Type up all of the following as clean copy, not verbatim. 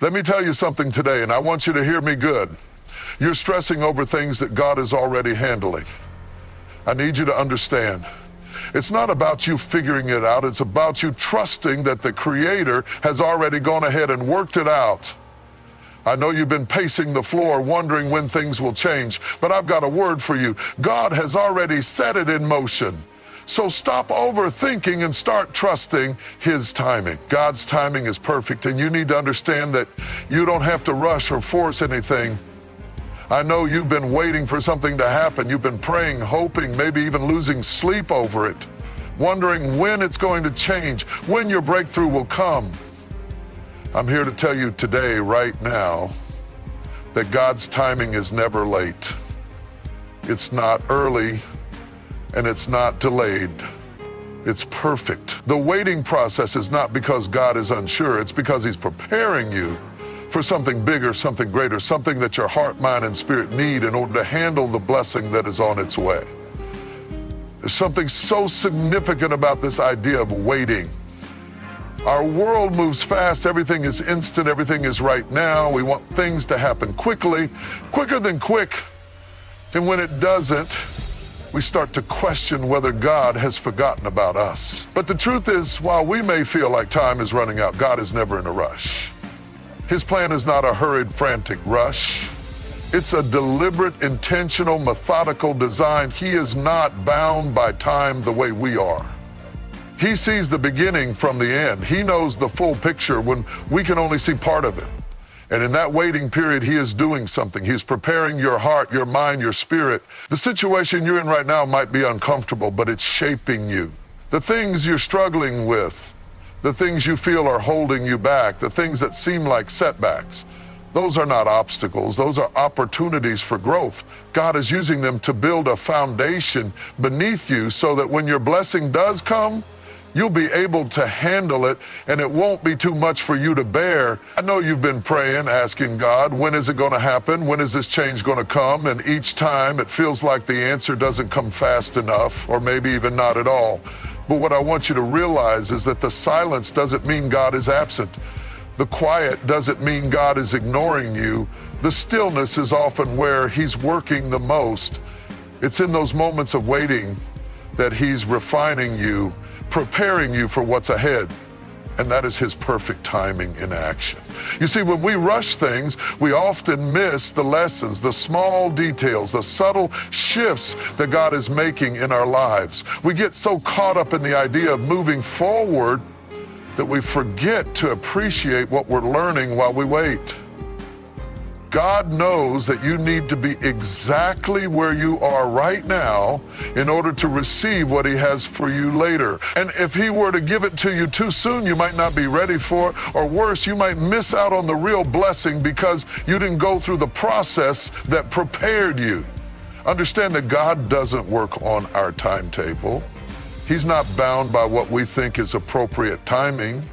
Let me tell you something today, and I want you to hear me good. You're stressing over things that God is already handling. I need you to understand. It's not about you figuring it out. It's about you trusting that the Creator has already gone ahead and worked it out. I know you've been pacing the floor wondering when things will change, but I've got a word for you. God has already set it in motion. So stop overthinking and start trusting His timing. God's timing is perfect, and you need to understand that you don't have to rush or force anything. I know you've been waiting for something to happen. You've been praying, hoping, maybe even losing sleep over it, wondering when it's going to change, when your breakthrough will come. I'm here to tell you today, right now, that God's timing is never late. It's not early, and it's not delayed. It's perfect. The waiting process is not because God is unsure. It's because He's preparing you for something bigger, something greater, something that your heart, mind, and spirit need in order to handle the blessing that is on its way. There's something so significant about this idea of waiting. Our world moves fast. Everything is instant. Everything is right now. We want things to happen quickly, quicker than quick. And when it doesn't, we start to question whether God has forgotten about us. But the truth is, while we may feel like time is running out, God is never in a rush. His plan is not a hurried, frantic rush. It's a deliberate, intentional, methodical design. He is not bound by time the way we are. He sees the beginning from the end. He knows the full picture when we can only see part of it. And in that waiting period, He is doing something. He's preparing your heart, your mind, your spirit. The situation you're in right now might be uncomfortable, but it's shaping you. The things you're struggling with, the things you feel are holding you back, the things that seem like setbacks, those are not obstacles. Those are opportunities for growth. God is using them to build a foundation beneath you so that when your blessing does come, you'll be able to handle it, and it won't be too much for you to bear. I know you've been praying, asking God, when is it going to happen? When is this change going to come? And each time it feels like the answer doesn't come fast enough, or maybe even not at all. But what I want you to realize is that the silence doesn't mean God is absent. The quiet doesn't mean God is ignoring you. The stillness is often where He's working the most. It's in those moments of waiting that He's refining you, preparing you for what's ahead. And that is His perfect timing in action. You see, when we rush things, we often miss the lessons, the small details, the subtle shifts that God is making in our lives. We get so caught up in the idea of moving forward that we forget to appreciate what we're learning while we wait. God knows that you need to be exactly where you are right now in order to receive what He has for you later. And if He were to give it to you too soon, you might not be ready for it, or worse, you might miss out on the real blessing because you didn't go through the process that prepared you. Understand that God doesn't work on our timetable. He's not bound by what we think is appropriate timing.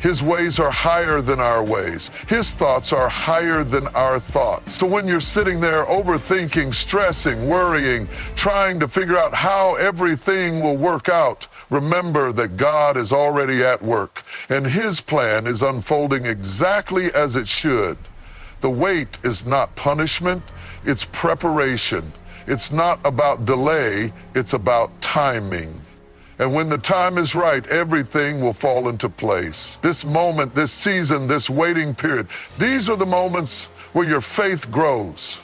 His ways are higher than our ways. His thoughts are higher than our thoughts. So when you're sitting there overthinking, stressing, worrying, trying to figure out how everything will work out, remember that God is already at work, and His plan is unfolding exactly as it should. The wait is not punishment, it's preparation. It's not about delay, it's about timing. And when the time is right, everything will fall into place. This moment, this season, this waiting period, these are the moments where your faith grows,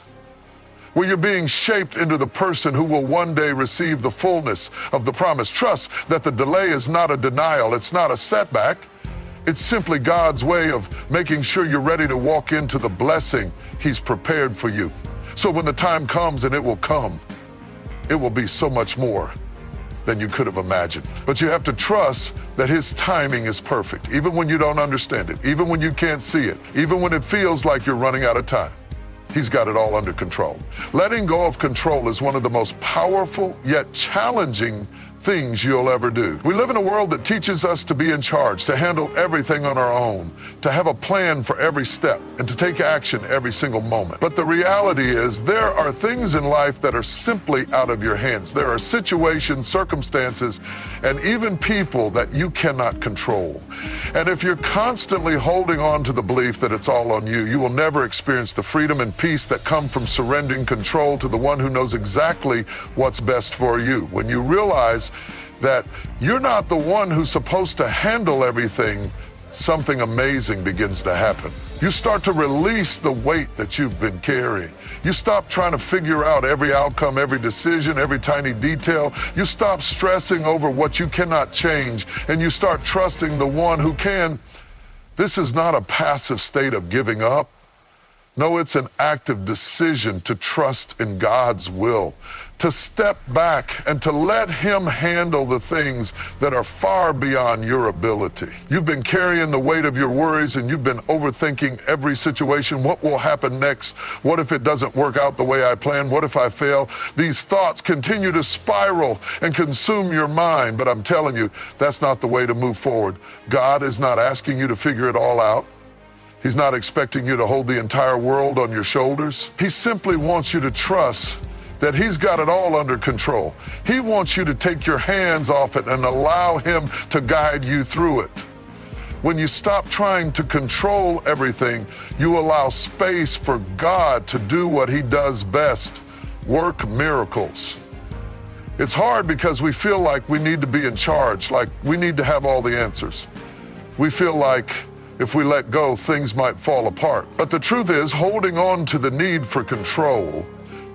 where you're being shaped into the person who will one day receive the fullness of the promise. Trust that the delay is not a denial, it's not a setback. It's simply God's way of making sure you're ready to walk into the blessing He's prepared for you. So when the time comes, and it will come, it will be so much more than you could have imagined. But you have to trust that His timing is perfect, even when you don't understand it, even when you can't see it, even when it feels like you're running out of time. He's got it all under control. Letting go of control is one of the most powerful yet challenging things you'll ever do. We live in a world that teaches us to be in charge, to handle everything on our own, to have a plan for every step, and to take action every single moment. But the reality is there are things in life that are simply out of your hands. There are situations, circumstances, and even people that you cannot control. And if you're constantly holding on to the belief that it's all on you, you will never experience the freedom and peace that come from surrendering control to the one who knows exactly what's best for you. When you realize that you're not the one who's supposed to handle everything, something amazing begins to happen. You start to release the weight that you've been carrying. You stop trying to figure out every outcome, every decision, every tiny detail. You stop stressing over what you cannot change, and you start trusting the one who can. This is not a passive state of giving up. No, it's an active decision to trust in God's will, to step back and to let Him handle the things that are far beyond your ability. You've been carrying the weight of your worries, and you've been overthinking every situation. What will happen next? What if it doesn't work out the way I planned? What if I fail? These thoughts continue to spiral and consume your mind, but I'm telling you, that's not the way to move forward. God is not asking you to figure it all out. He's not expecting you to hold the entire world on your shoulders. He simply wants you to trust that He's got it all under control. He wants you to take your hands off it and allow Him to guide you through it. When you stop trying to control everything, you allow space for God to do what He does best, work miracles. It's hard because we feel like we need to be in charge, like we need to have all the answers. We feel like if we let go, things might fall apart. But the truth is, holding on to the need for control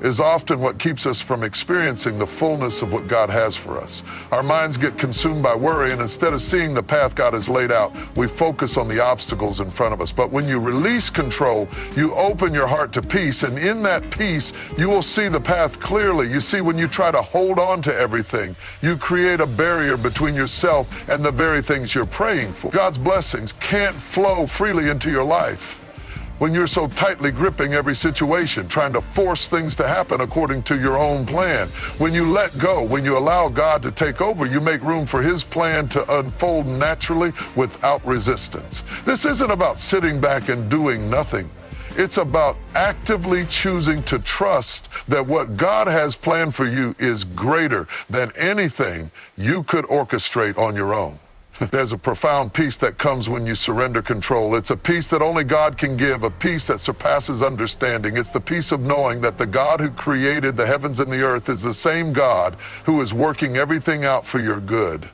is often what keeps us from experiencing the fullness of what God has for us. Our minds get consumed by worry, and instead of seeing the path God has laid out, we focus on the obstacles in front of us. But when you release control, you open your heart to peace, and in that peace, you will see the path clearly. You see, when you try to hold on to everything, you create a barrier between yourself and the very things you're praying for. God's blessings can't flow freely into your life when you're so tightly gripping every situation, trying to force things to happen according to your own plan. When you let go, when you allow God to take over, you make room for His plan to unfold naturally without resistance. This isn't about sitting back and doing nothing. It's about actively choosing to trust that what God has planned for you is greater than anything you could orchestrate on your own. There's a profound peace that comes when you surrender control. It's a peace that only God can give, a peace that surpasses understanding. It's the peace of knowing that the God who created the heavens and the earth is the same God who is working everything out for your good.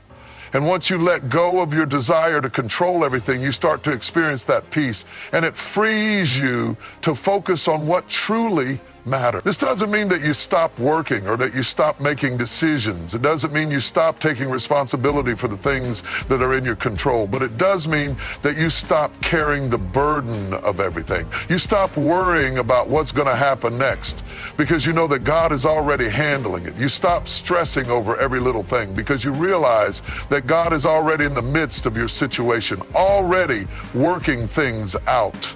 And once you let go of your desire to control everything, you start to experience that peace, and it frees you to focus on what truly matter. This doesn't mean that you stop working or that you stop making decisions. It doesn't mean you stop taking responsibility for the things that are in your control, but it does mean that you stop carrying the burden of everything. You stop worrying about what's going to happen next because you know that God is already handling it. You stop stressing over every little thing because you realize that God is already in the midst of your situation, already working things out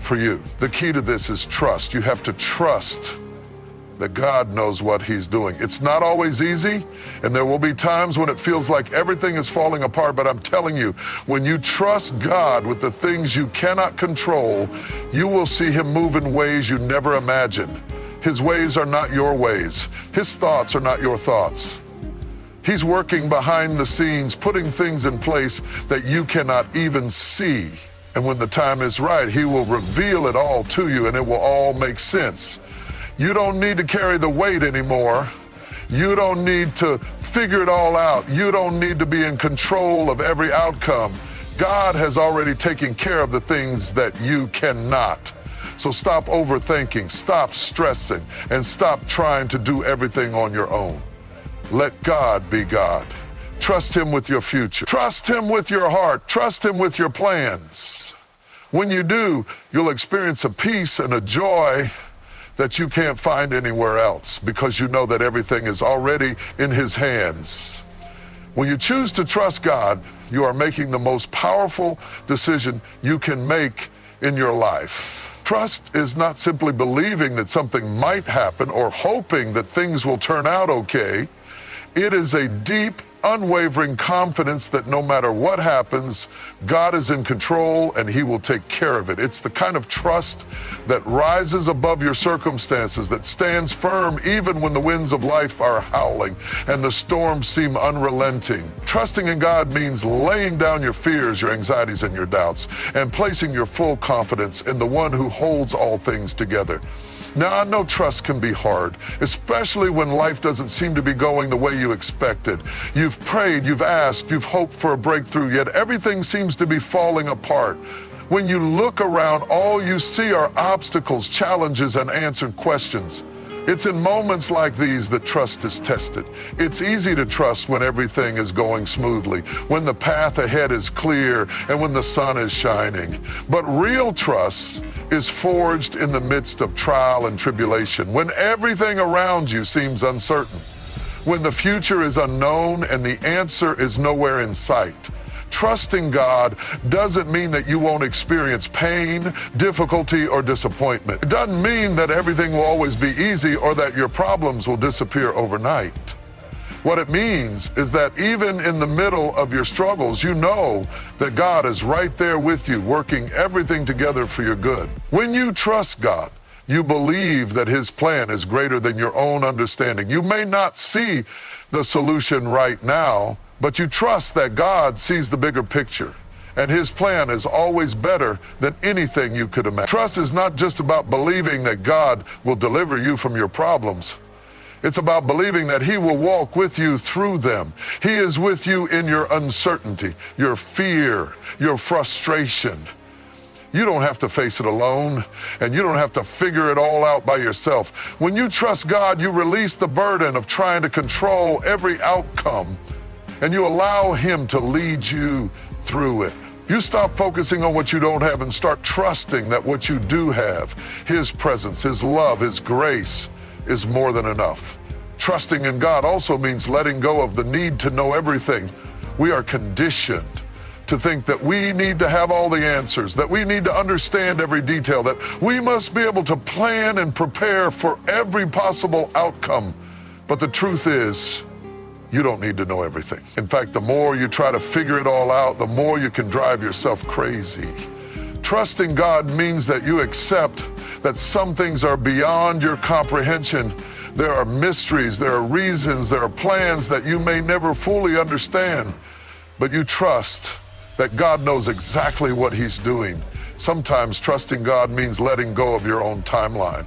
for you. The key to this is trust. You have to trust that God knows what He's doing. It's not always easy, and there will be times when it feels like everything is falling apart, but I'm telling you, when you trust God with the things you cannot control, you will see Him move in ways you never imagined. His ways are not your ways. His thoughts are not your thoughts. He's working behind the scenes, putting things in place that you cannot even see. And when the time is right, He will reveal it all to you, and it will all make sense. You don't need to carry the weight anymore. You don't need to figure it all out. You don't need to be in control of every outcome. God has already taken care of the things that you cannot. So stop overthinking, stop stressing, and stop trying to do everything on your own. Let God be God. Trust Him with your future. Trust Him with your heart. Trust Him with your plans. When you do, you'll experience a peace and a joy that you can't find anywhere else because you know that everything is already in His hands. When you choose to trust God, you are making the most powerful decision you can make in your life. Trust is not simply believing that something might happen or hoping that things will turn out okay. It is a deep, unwavering confidence that no matter what happens, God is in control and he will take care of it. It's the kind of trust that rises above your circumstances, that stands firm even when the winds of life are howling and the storms seem unrelenting. Trusting in God means laying down your fears, your anxieties, and your doubts, and placing your full confidence in the one who holds all things together. Now, I know trust can be hard, especially when life doesn't seem to be going the way you expected. You've prayed, you've asked, you've hoped for a breakthrough, yet everything seems to be falling apart. When you look around, all you see are obstacles, challenges, and unanswered questions. It's in moments like these that trust is tested. It's easy to trust when everything is going smoothly, when the path ahead is clear, and when the sun is shining. But real trust is forged in the midst of trial and tribulation, when everything around you seems uncertain, when the future is unknown and the answer is nowhere in sight. Trusting God doesn't mean that you won't experience pain, difficulty, or disappointment. It doesn't mean that everything will always be easy or that your problems will disappear overnight. What it means is that even in the middle of your struggles, you know that God is right there with you, working everything together for your good. When you trust God, you believe that his plan is greater than your own understanding. You may not see the solution right now, but you trust that God sees the bigger picture, and his plan is always better than anything you could imagine. Trust is not just about believing that God will deliver you from your problems. It's about believing that he will walk with you through them. He is with you in your uncertainty, your fear, your frustration. You don't have to face it alone, and you don't have to figure it all out by yourself. When you trust God, you release the burden of trying to control every outcome, and you allow him to lead you through it. You stop focusing on what you don't have and start trusting that what you do have, his presence, his love, his grace, is more than enough. Trusting in God also means letting go of the need to know everything. We are conditioned to think that we need to have all the answers, that we need to understand every detail, that we must be able to plan and prepare for every possible outcome. But the truth is, you don't need to know everything. In fact, the more you try to figure it all out, the more you can drive yourself crazy. Trusting God means that you accept that some things are beyond your comprehension. There are mysteries, there are reasons, there are plans that you may never fully understand, but you trust that God knows exactly what he's doing. Sometimes trusting God means letting go of your own timeline.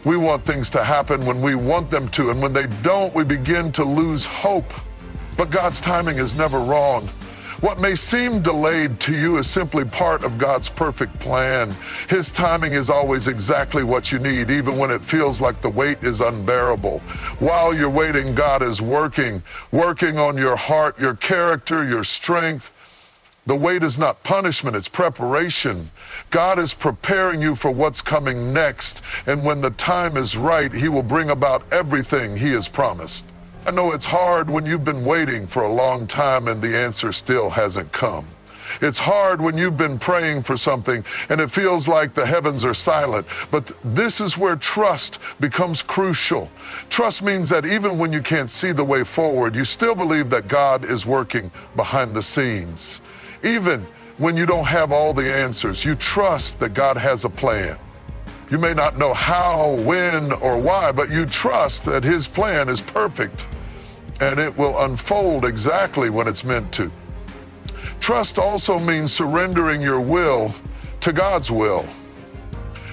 We want things to happen when we want them to, and when they don't, we begin to lose hope. But God's timing is never wrong. What may seem delayed to you is simply part of God's perfect plan. His timing is always exactly what you need, even when it feels like the wait is unbearable. While you're waiting, God is working on your heart, your character, your strength. The wait is not punishment, it's preparation. God is preparing you for what's coming next, and when the time is right, he will bring about everything he has promised. I know it's hard when you've been waiting for a long time and the answer still hasn't come. It's hard when you've been praying for something and it feels like the heavens are silent, but this is where trust becomes crucial. Trust means that even when you can't see the way forward, you still believe that God is working behind the scenes. Even when you don't have all the answers, you trust that God has a plan. You may not know how, when, or why, but you trust that his plan is perfect and it will unfold exactly when it's meant to. Trust also means surrendering your will to God's will.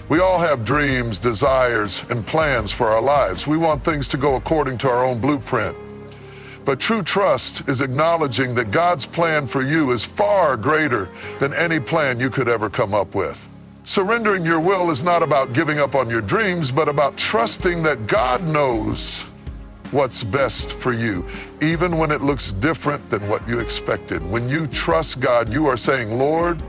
We all have dreams, desires, and plans for our lives. We want things to go according to our own blueprint. But true trust is acknowledging that God's plan for you is far greater than any plan you could ever come up with. Surrendering your will is not about giving up on your dreams, but about trusting that God knows what's best for you, even when it looks different than what you expected. When you trust God, you are saying, Lord,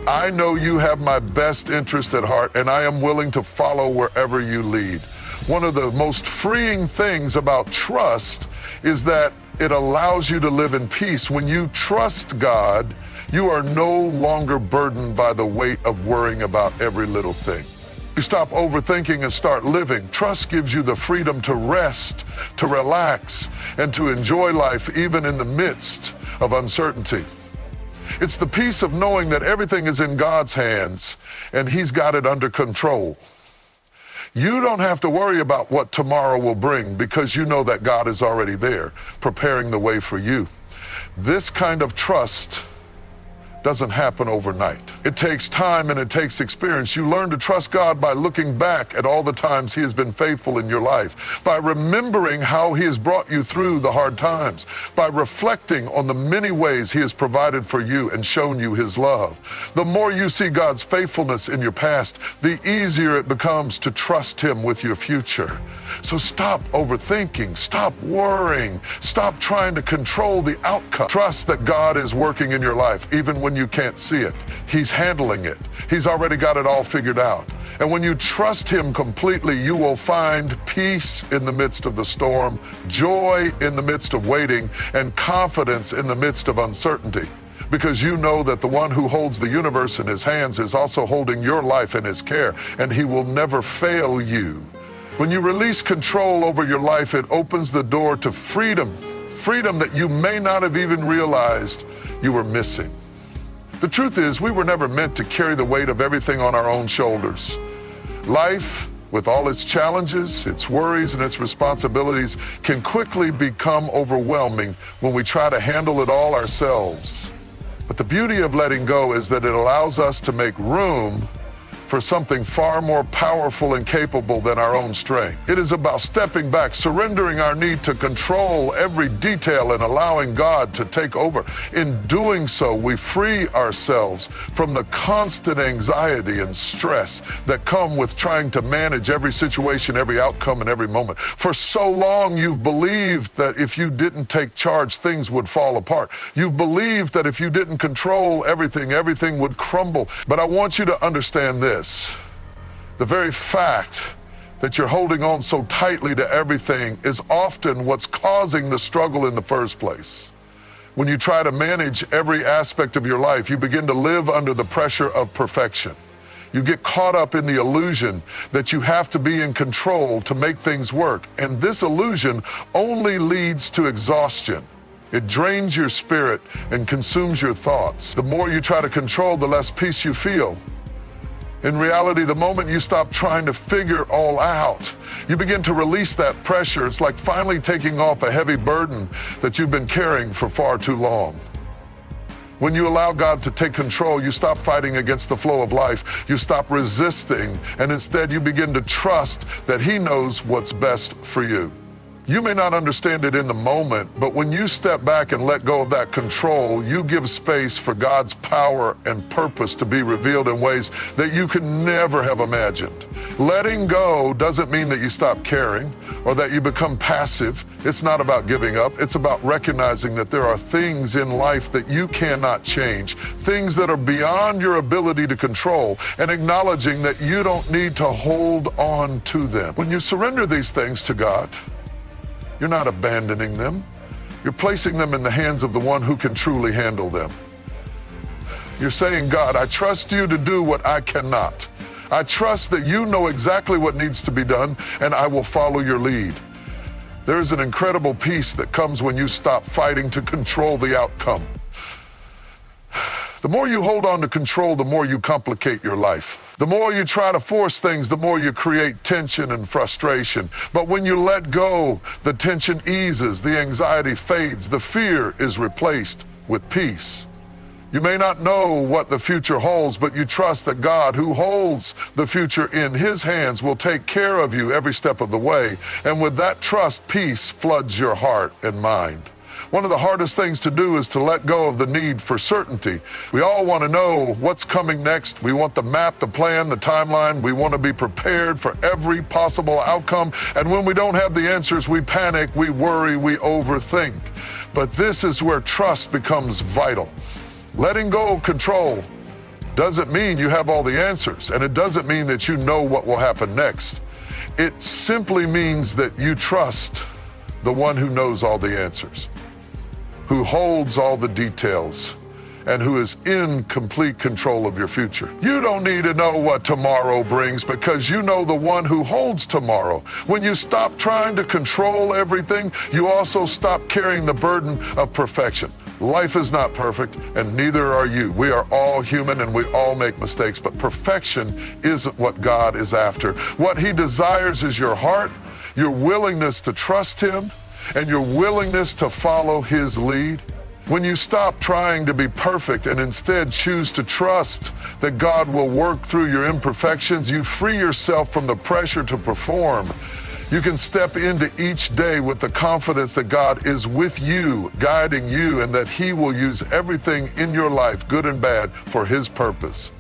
I know you have my best interest at heart, and I am willing to follow wherever you lead. One of the most freeing things about trust is that it allows you to live in peace. When you trust God, you are no longer burdened by the weight of worrying about every little thing. You stop overthinking and start living. Trust gives you the freedom to rest, to relax, and to enjoy life even in the midst of uncertainty. It's the peace of knowing that everything is in God's hands and He's got it under control. You don't have to worry about what tomorrow will bring because you know that God is already there, preparing the way for you. This kind of trust doesn't happen overnight. It takes time and it takes experience. You learn to trust God by looking back at all the times He has been faithful in your life, by remembering how He has brought you through the hard times, by reflecting on the many ways He has provided for you and shown you His love. The more you see God's faithfulness in your past, the easier it becomes to trust Him with your future. So stop overthinking, stop worrying, stop trying to control the outcome. Trust that God is working in your life, even when you can't see it. He's handling it. He's already got it all figured out. And when you trust Him completely, you will find peace in the midst of the storm, joy in the midst of waiting, and confidence in the midst of uncertainty. Because you know that the one who holds the universe in His hands is also holding your life in His care, and He will never fail you. When you release control over your life, it opens the door to freedom, freedom that you may not have even realized you were missing. The truth is, we were never meant to carry the weight of everything on our own shoulders. Life, with all its challenges, its worries, and its responsibilities, can quickly become overwhelming when we try to handle it all ourselves. But the beauty of letting go is that it allows us to make room for something far more powerful and capable than our own strength. It is about stepping back, surrendering our need to control every detail and allowing God to take over. In doing so, we free ourselves from the constant anxiety and stress that come with trying to manage every situation, every outcome, and every moment. For so long, you've believed that if you didn't take charge, things would fall apart. You've believed that if you didn't control everything, everything would crumble. But I want you to understand this. The very fact that you're holding on so tightly to everything is often what's causing the struggle in the first place. When you try to manage every aspect of your life, you begin to live under the pressure of perfection. You get caught up in the illusion that you have to be in control to make things work. And this illusion only leads to exhaustion. It drains your spirit and consumes your thoughts. The more you try to control, the less peace you feel. In reality, the moment you stop trying to figure all out, you begin to release that pressure. It's like finally taking off a heavy burden that you've been carrying for far too long. When you allow God to take control, you stop fighting against the flow of life. You stop resisting, and instead you begin to trust that He knows what's best for you. You may not understand it in the moment, but when you step back and let go of that control, you give space for God's power and purpose to be revealed in ways that you could never have imagined. Letting go doesn't mean that you stop caring or that you become passive. It's not about giving up. It's about recognizing that there are things in life that you cannot change, things that are beyond your ability to control, and acknowledging that you don't need to hold on to them. When you surrender these things to God, you're not abandoning them. You're placing them in the hands of the one who can truly handle them. You're saying, God, I trust you to do what I cannot. I trust that you know exactly what needs to be done, and I will follow your lead. There is an incredible peace that comes when you stop fighting to control the outcome. The more you hold on to control, the more you complicate your life. The more you try to force things, the more you create tension and frustration. But when you let go, the tension eases, the anxiety fades, the fear is replaced with peace. You may not know what the future holds, but you trust that God, who holds the future in His hands, will take care of you every step of the way. And with that trust, peace floods your heart and mind. One of the hardest things to do is to let go of the need for certainty. We all want to know what's coming next. We want the map, the plan, the timeline. We want to be prepared for every possible outcome. And when we don't have the answers, we panic, we worry, we overthink. But this is where trust becomes vital. Letting go of control doesn't mean you have all the answers, and it doesn't mean that you know what will happen next. It simply means that you trust the one who knows all the answers, who holds all the details, and who is in complete control of your future. You don't need to know what tomorrow brings because you know the one who holds tomorrow. When you stop trying to control everything, you also stop carrying the burden of perfection. Life is not perfect, and neither are you. We are all human and we all make mistakes, but perfection isn't what God is after. What he desires is your heart, your willingness to trust him, and your willingness to follow his lead. When you stop trying to be perfect and instead choose to trust that God will work through your imperfections, you free yourself from the pressure to perform. You can step into each day with the confidence that God is with you, guiding you, and that he will use everything in your life, good and bad, for his purpose.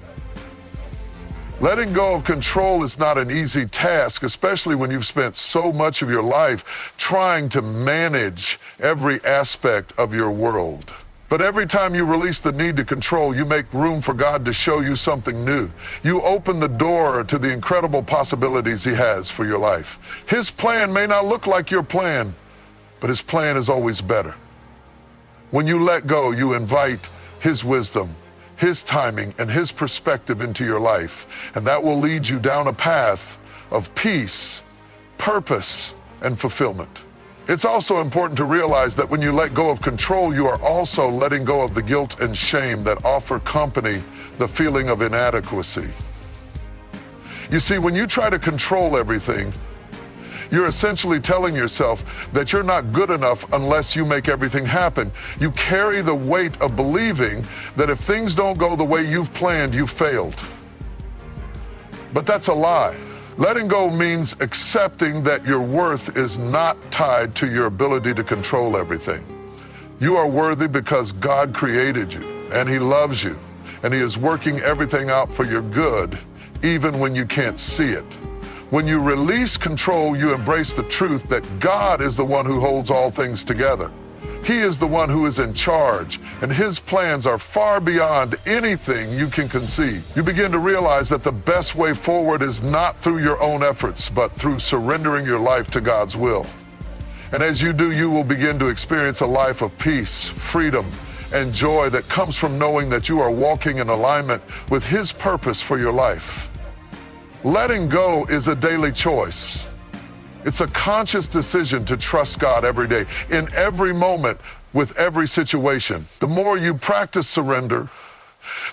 Letting go of control is not an easy task, especially when you've spent so much of your life trying to manage every aspect of your world. But every time you release the need to control, you make room for God to show you something new. You open the door to the incredible possibilities he has for your life. His plan may not look like your plan, but his plan is always better. When you let go, you invite his wisdom, his timing, and his perspective into your life. And that will lead you down a path of peace, purpose, and fulfillment. It's also important to realize that when you let go of control, you are also letting go of the guilt and shame that often accompany the feeling of inadequacy. You see, when you try to control everything, you're essentially telling yourself that you're not good enough unless you make everything happen. You carry the weight of believing that if things don't go the way you've planned, you've failed. But that's a lie. Letting go means accepting that your worth is not tied to your ability to control everything. You are worthy because God created you, and he loves you, and he is working everything out for your good, even when you can't see it. When you release control, you embrace the truth that God is the one who holds all things together. He is the one who is in charge, and his plans are far beyond anything you can conceive. You begin to realize that the best way forward is not through your own efforts, but through surrendering your life to God's will. And as you do, you will begin to experience a life of peace, freedom, and joy that comes from knowing that you are walking in alignment with his purpose for your life. Letting go is a daily choice. It's a conscious decision to trust God every day, in every moment, with every situation. The more you practice surrender,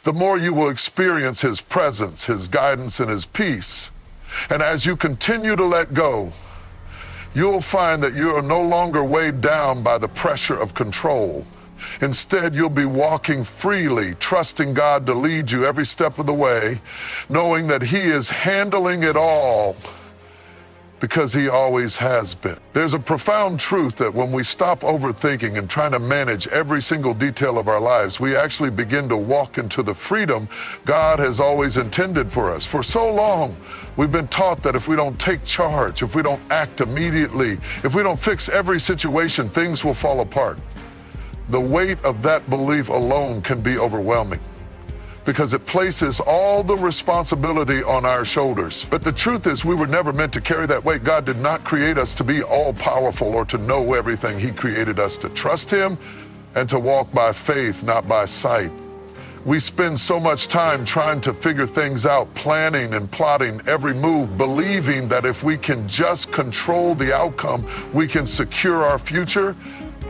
the more you will experience his presence, his guidance, and his peace. And as you continue to let go, you'll find that you are no longer weighed down by the pressure of control. Instead, you'll be walking freely, trusting God to lead you every step of the way, knowing that he is handling it all because he always has been. There's a profound truth that when we stop overthinking and trying to manage every single detail of our lives, we actually begin to walk into the freedom God has always intended for us. For so long, we've been taught that if we don't take charge, if we don't act immediately, if we don't fix every situation, things will fall apart. The weight of that belief alone can be overwhelming because it places all the responsibility on our shoulders. But the truth is, we were never meant to carry that weight. God did not create us to be all powerful or to know everything. He created us to trust him and to walk by faith, not by sight. We spend so much time trying to figure things out, planning and plotting every move, believing that if we can just control the outcome, we can secure our future.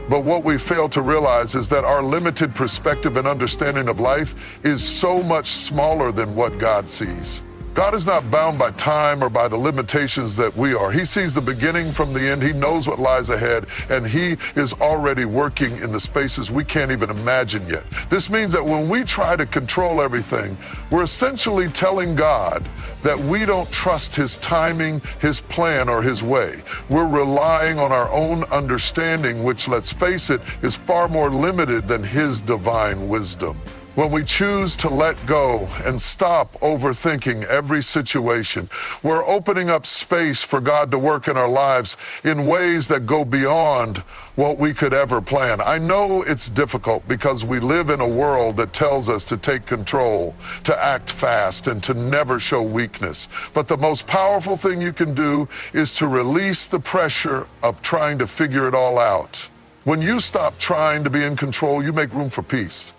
But what we fail to realize is that our limited perspective and understanding of life is so much smaller than what God sees. God is not bound by time or by the limitations that we are. He sees the beginning from the end. He knows what lies ahead, and he is already working in the spaces we can't even imagine yet. This means that when we try to control everything, we're essentially telling God that we don't trust his timing, his plan, or his way. We're relying on our own understanding, which, let's face it, is far more limited than his divine wisdom. When we choose to let go and stop overthinking every situation, we're opening up space for God to work in our lives in ways that go beyond what we could ever plan. I know it's difficult because we live in a world that tells us to take control, to act fast, and to never show weakness. But the most powerful thing you can do is to release the pressure of trying to figure it all out. When you stop trying to be in control, you make room for peace.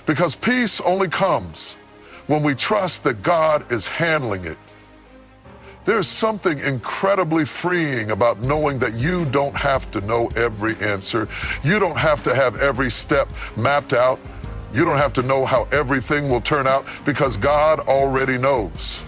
Because peace only comes when we trust that God is handling it. There's something incredibly freeing about knowing that you don't have to know every answer. You don't have to have every step mapped out. You don't have to know how everything will turn out, because God already knows.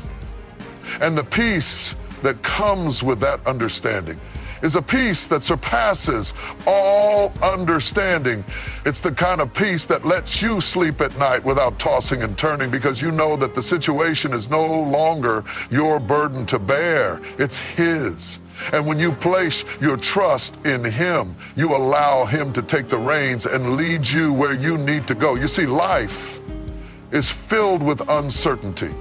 And the peace that comes with that understanding is a peace that surpasses all understanding. It's the kind of peace that lets you sleep at night without tossing and turning, because you know that the situation is no longer your burden to bear, it's His. And when you place your trust in Him, you allow Him to take the reins and lead you where you need to go. You see, life is filled with uncertainty.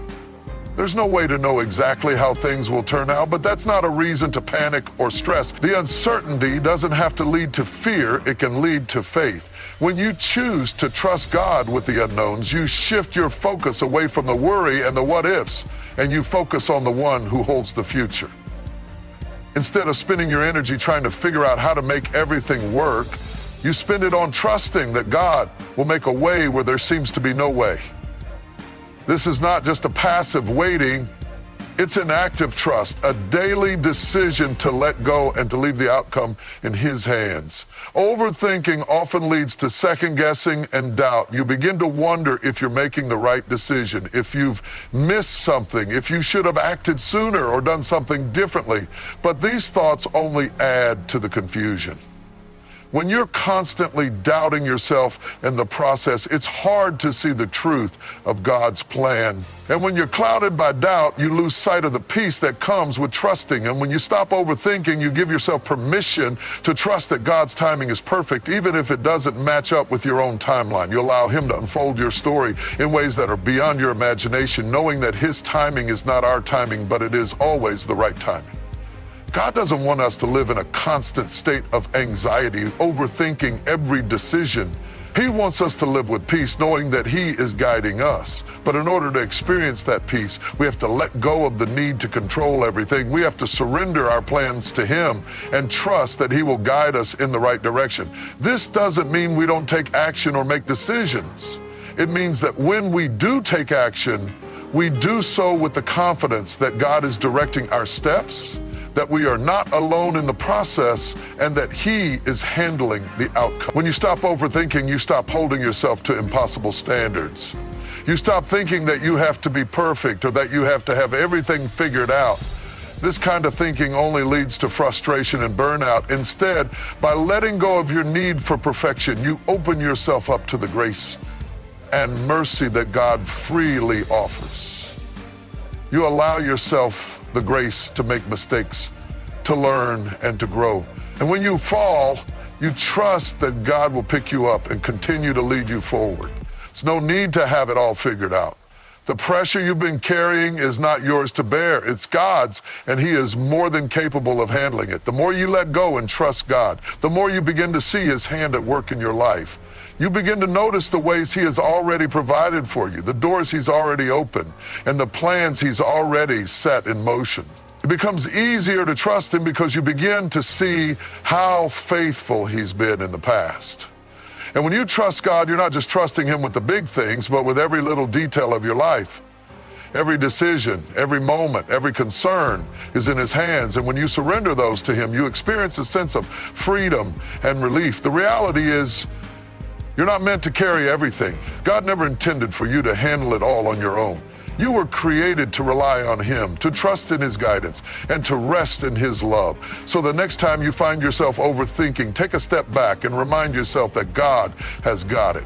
There's no way to know exactly how things will turn out, but that's not a reason to panic or stress. The uncertainty doesn't have to lead to fear, it can lead to faith. When you choose to trust God with the unknowns, you shift your focus away from the worry and the what ifs, and you focus on the one who holds the future. Instead of spending your energy trying to figure out how to make everything work, you spend it on trusting that God will make a way where there seems to be no way. This is not just a passive waiting, it's an active trust, a daily decision to let go and to leave the outcome in His hands. Overthinking often leads to second guessing and doubt. You begin to wonder if you're making the right decision, if you've missed something, if you should have acted sooner or done something differently. But these thoughts only add to the confusion. When you're constantly doubting yourself in the process, it's hard to see the truth of God's plan. And when you're clouded by doubt, you lose sight of the peace that comes with trusting. And when you stop overthinking, you give yourself permission to trust that God's timing is perfect, even if it doesn't match up with your own timeline. You allow Him to unfold your story in ways that are beyond your imagination, knowing that His timing is not our timing, but it is always the right timing. God doesn't want us to live in a constant state of anxiety, overthinking every decision. He wants us to live with peace, knowing that He is guiding us. But in order to experience that peace, we have to let go of the need to control everything. We have to surrender our plans to Him and trust that He will guide us in the right direction. This doesn't mean we don't take action or make decisions. It means that when we do take action, we do so with the confidence that God is directing our steps, that we are not alone in the process, and that He is handling the outcome. When you stop overthinking, you stop holding yourself to impossible standards. You stop thinking that you have to be perfect or that you have to have everything figured out. This kind of thinking only leads to frustration and burnout. Instead, by letting go of your need for perfection, you open yourself up to the grace and mercy that God freely offers. You allow yourself the grace to make mistakes, to learn and to grow. And when you fall, you trust that God will pick you up and continue to lead you forward. There's no need to have it all figured out. The pressure you've been carrying is not yours to bear, it's God's, and He is more than capable of handling it. The more you let go and trust God, the more you begin to see His hand at work in your life. You begin to notice the ways He has already provided for you, the doors He's already opened, and the plans He's already set in motion. It becomes easier to trust Him because you begin to see how faithful He's been in the past. And when you trust God, you're not just trusting Him with the big things, but with every little detail of your life. Every decision, every moment, every concern is in His hands. And when you surrender those to Him, you experience a sense of freedom and relief. The reality is, you're not meant to carry everything. God never intended for you to handle it all on your own. You were created to rely on Him, to trust in His guidance, and to rest in His love. So the next time you find yourself overthinking, take a step back and remind yourself that God has got it.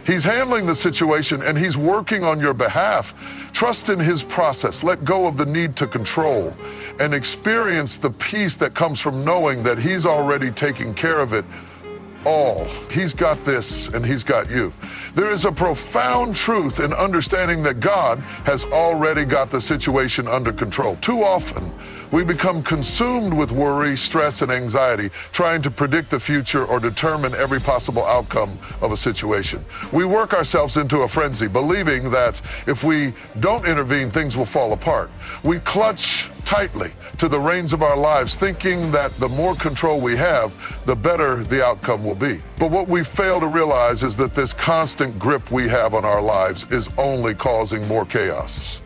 He's handling the situation and He's working on your behalf. Trust in His process. Let go of the need to control and experience the peace that comes from knowing that He's already taking care of it all. He's got this and He's got you. There is a profound truth in understanding that God has already got the situation under control. Too often, we become consumed with worry, stress, and anxiety, trying to predict the future or determine every possible outcome of a situation. We work ourselves into a frenzy, believing that if we don't intervene, things will fall apart. We clutch tightly to the reins of our lives, thinking that the more control we have, the better the outcome will be. But what we fail to realize is that this constant grip we have on our lives is only causing more chaos.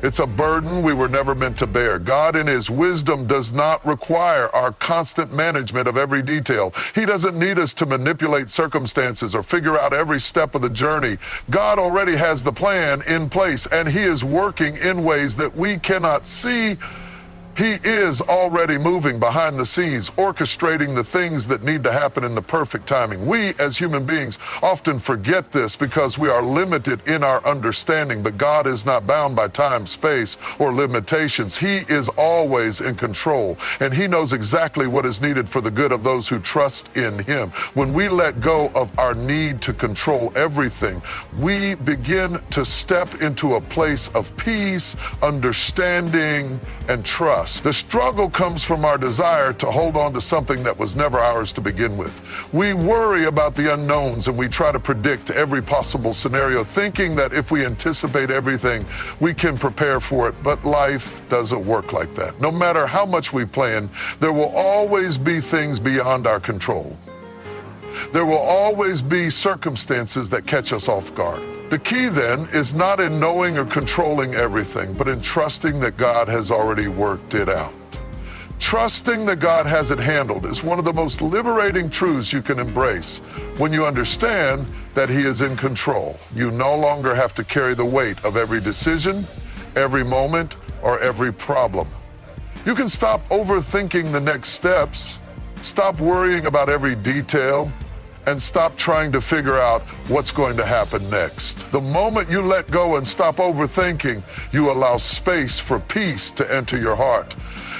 It's a burden we were never meant to bear. God in his wisdom does not require our constant management of every detail. He doesn't need us to manipulate circumstances or figure out every step of the journey. God already has the plan in place, and he is working in ways that we cannot see. He is already moving behind the scenes, orchestrating the things that need to happen in the perfect timing. We, as human beings, often forget this because we are limited in our understanding, but God is not bound by time, space, or limitations. He is always in control, and he knows exactly what is needed for the good of those who trust in him. When we let go of our need to control everything, we begin to step into a place of peace, understanding, and trust. The struggle comes from our desire to hold on to something that was never ours to begin with. We worry about the unknowns and we try to predict every possible scenario, thinking that if we anticipate everything, we can prepare for it. But life doesn't work like that. No matter how much we plan, there will always be things beyond our control. There will always be circumstances that catch us off guard. The key then is not in knowing or controlling everything, but in trusting that God has already worked it out. Trusting that God has it handled is one of the most liberating truths you can embrace when you understand that he is in control. You no longer have to carry the weight of every decision, every moment, or every problem. You can stop overthinking the next steps, stop worrying about every detail, and stop trying to figure out what's going to happen next. The moment you let go and stop overthinking, you allow space for peace to enter your heart.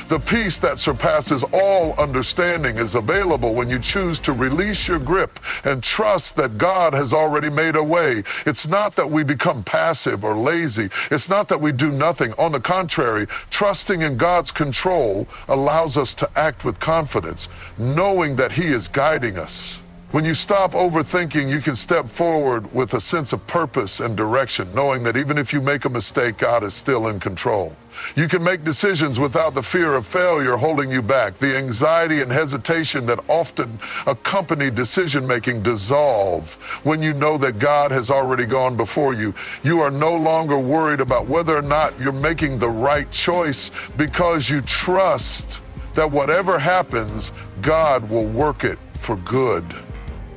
The peace that surpasses all understanding is available when you choose to release your grip and trust that God has already made a way. It's not that we become passive or lazy. It's not that we do nothing. On the contrary, trusting in God's control allows us to act with confidence, knowing that he is guiding us. When you stop overthinking, you can step forward with a sense of purpose and direction, knowing that even if you make a mistake, God is still in control. You can make decisions without the fear of failure holding you back. The anxiety and hesitation that often accompany decision-making dissolve when you know that God has already gone before you. You are no longer worried about whether or not you're making the right choice because you trust that whatever happens, God will work it for good.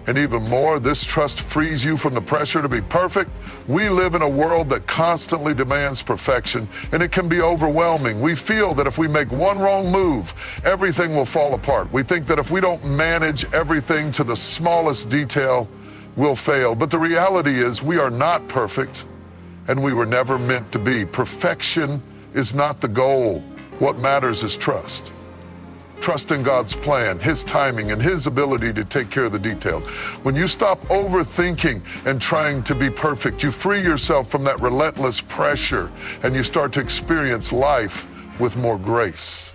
And even more, this trust frees you from the pressure to be perfect. We live in a world that constantly demands perfection, and it can be overwhelming. We feel that if we make one wrong move, everything will fall apart. We think that if we don't manage everything to the smallest detail, we'll fail. But the reality is we are not perfect, and we were never meant to be. Perfection is not the goal. What matters is trust. Trust in God's plan, his timing, and his ability to take care of the details. When you stop overthinking and trying to be perfect, you free yourself from that relentless pressure and you start to experience life with more grace.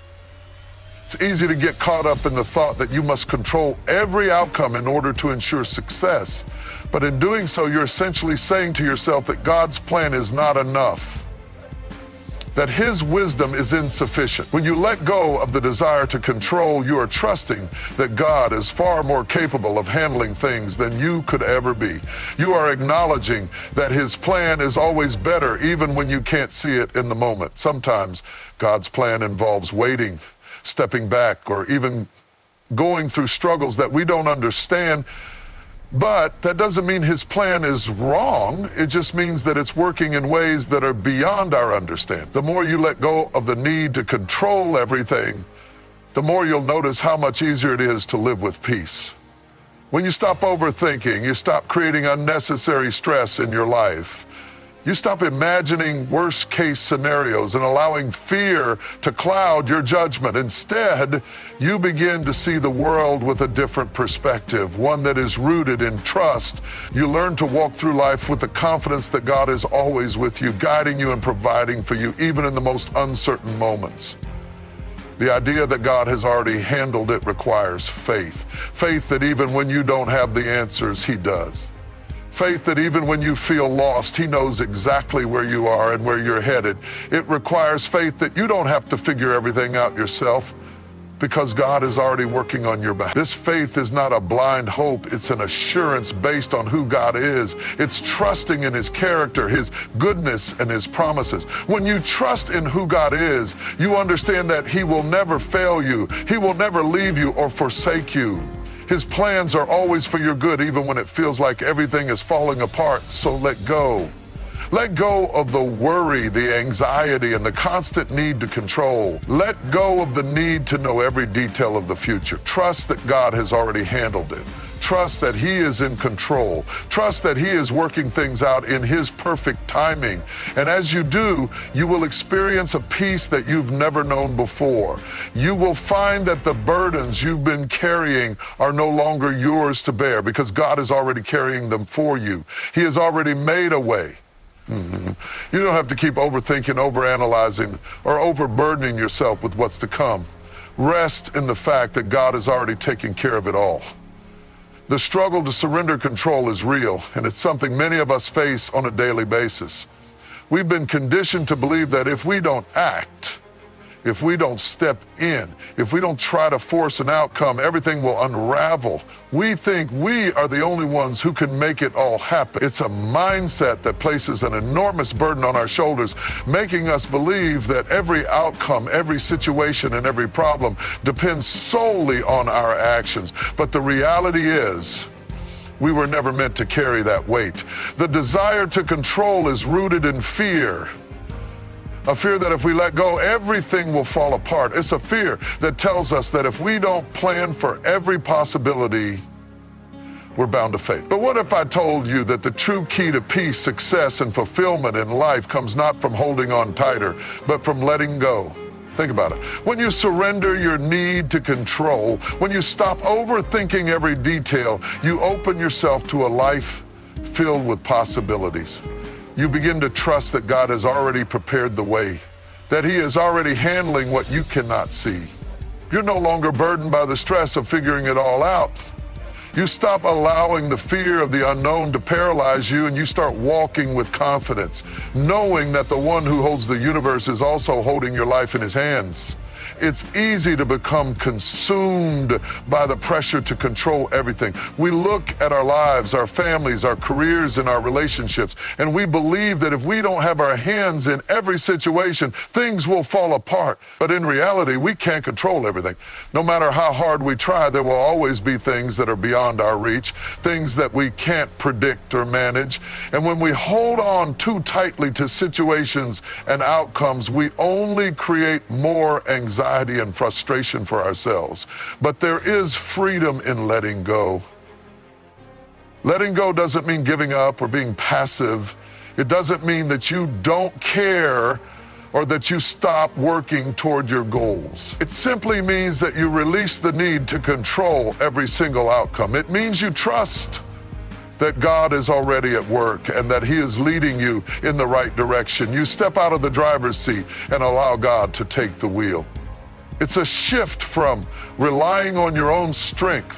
It's easy to get caught up in the thought that you must control every outcome in order to ensure success. But in doing so, you're essentially saying to yourself that God's plan is not enough, that his wisdom is insufficient. When you let go of the desire to control, you are trusting that God is far more capable of handling things than you could ever be. You are acknowledging that his plan is always better, even when you can't see it in the moment. Sometimes God's plan involves waiting, stepping back, or even going through struggles that we don't understand. But that doesn't mean his plan is wrong. It just means that it's working in ways that are beyond our understanding. The more you let go of the need to control everything, the more you'll notice how much easier it is to live with peace. When you stop overthinking, you stop creating unnecessary stress in your life. You stop imagining worst-case scenarios and allowing fear to cloud your judgment. Instead, you begin to see the world with a different perspective, one that is rooted in trust. You learn to walk through life with the confidence that God is always with you, guiding you and providing for you, even in the most uncertain moments. The idea that God has already handled it requires faith. Faith that even when you don't have the answers, he does. Faith that even when you feel lost, he knows exactly where you are and where you're headed. It requires faith that you don't have to figure everything out yourself because God is already working on your behalf. This faith is not a blind hope. It's an assurance based on who God is. It's trusting in his character, his goodness, and his promises. When you trust in who God is, you understand that he will never fail you. He will never leave you or forsake you. His plans are always for your good, even when it feels like everything is falling apart. So let go. Let go of the worry, the anxiety, and the constant need to control. Let go of the need to know every detail of the future. Trust that God has already handled it. Trust that he is in control. Trust that he is working things out in his perfect timing. And as you do, you will experience a peace that you've never known before. You will find that the burdens you've been carrying are no longer yours to bear because God is already carrying them for you. He has already made a way. You don't have to keep overthinking, overanalyzing, or overburdening yourself with what's to come. Rest in the fact that God is already taking care of it all. The struggle to surrender control is real, and it's something many of us face on a daily basis. We've been conditioned to believe that if we don't act, if we don't step in, if we don't try to force an outcome, everything will unravel. We think we are the only ones who can make it all happen. It's a mindset that places an enormous burden on our shoulders, making us believe that every outcome, every situation, and every problem depends solely on our actions. But the reality is, we were never meant to carry that weight. The desire to control is rooted in fear. A fear that if we let go, everything will fall apart. It's a fear that tells us that if we don't plan for every possibility, we're bound to fail. But what if I told you that the true key to peace, success, and fulfillment in life comes not from holding on tighter, but from letting go? Think about it. When you surrender your need to control, when you stop overthinking every detail, you open yourself to a life filled with possibilities. You begin to trust that God has already prepared the way, that he is already handling what you cannot see. You're no longer burdened by the stress of figuring it all out. You stop allowing the fear of the unknown to paralyze you, and you start walking with confidence, knowing that the one who holds the universe is also holding your life in his hands. It's easy to become consumed by the pressure to control everything. We look at our lives, our families, our careers, and our relationships, and we believe that if we don't have our hands in every situation, things will fall apart. But in reality, we can't control everything. No matter how hard we try, there will always be things that are beyond our reach, things that we can't predict or manage. And when we hold on too tightly to situations and outcomes, we only create more anxiety and frustration for ourselves. But there is freedom in letting go. Letting go doesn't mean giving up or being passive. It doesn't mean that you don't care or that you stop working toward your goals. It simply means that you release the need to control every single outcome. It means you trust that God is already at work and that he is leading you in the right direction. You step out of the driver's seat and allow God to take the wheel. It's a shift from relying on your own strength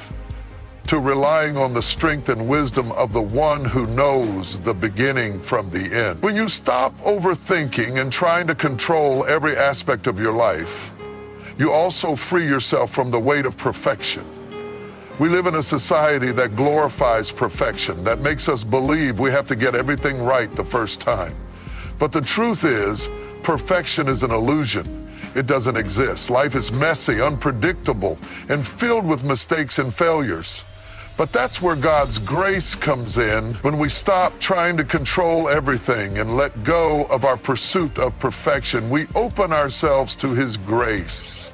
to relying on the strength and wisdom of the one who knows the beginning from the end. When you stop overthinking and trying to control every aspect of your life, you also free yourself from the weight of perfection. We live in a society that glorifies perfection, that makes us believe we have to get everything right the first time. But the truth is, perfection is an illusion. It doesn't exist. Life is messy, unpredictable, and filled with mistakes and failures. But that's where God's grace comes in, when we stop trying to control everything and let go of our pursuit of perfection. We open ourselves to his grace.